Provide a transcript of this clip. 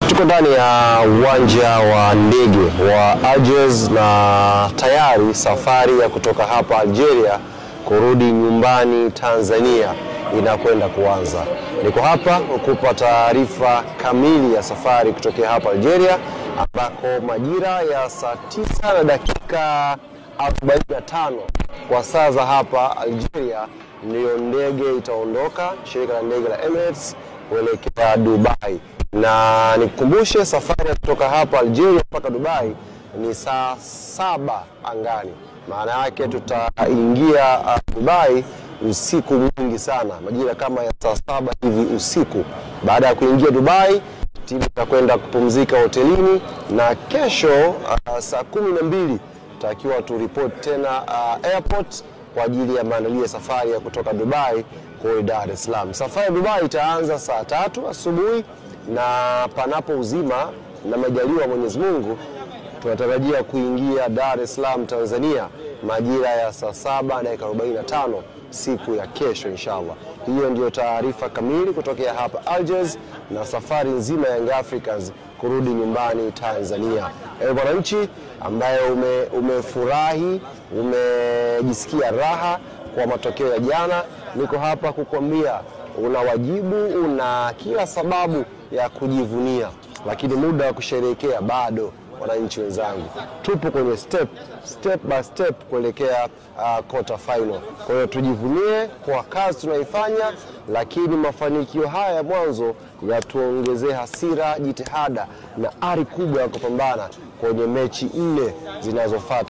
Tuko ndani ya uwanja wa ndege wa Algiers na tayari safari ya kutoka hapa Algeria kurudi nyumbani Tanzania inakwenda kuanza. Niko hapa kukupa taarifa kamili ya safari kutokea hapa Algeria, ambako majira ya saa 9 na dakika 45 kwa saa za hapa Algeria ndio ndege itaondoka, shirika la ndege la Emirates kuelekea Dubai. Na nikukumbushe, safari kutoka hapa Algeria mpaka Dubai ni saa 7 angani. Maana yake tutaingia Dubai usiku mwingi sana, majira kama ya saa 7 hivi usiku. Baada ya kuingia Dubai, timu itakwenda kupumzika hotelini, na kesho saa 12 tutakiwa turipoti tena airport kwa ajili ya maandalizi ya safari ya kutoka Dubai kwa Dar es Salaam. Safari ya Dubai itaanza saa 3 asubuhi, na panapo uzima na majaliwa Mwenyezi Mungu tunatarajia kuingia Dar es Salaam Tanzania majira ya saa 7 na dakika 45 siku ya kesho inshallah. Hiyo ndio taarifa kamili kutokea hapa Algiers na safari nzima ya Young Africans kurudi nyumbani Tanzania. Mwananchi ambaye umefurahi, umejisikia raha kwa matokeo ya jana, niko hapa kukwambia una wajibu, una kila sababu ya kujivunia, lakini muda wa kusherehekea bado. Wananchi wenzangu, tupo kwenye step by step kuelekea quarter final. Kwa hiyo tujivunie kwa kazi tunaifanya, lakini mafanikio haya ya mwanzo yatuongezee hasira, jitihada na ari kubwa ya kupambana kwenye mechi 4 zinazofuata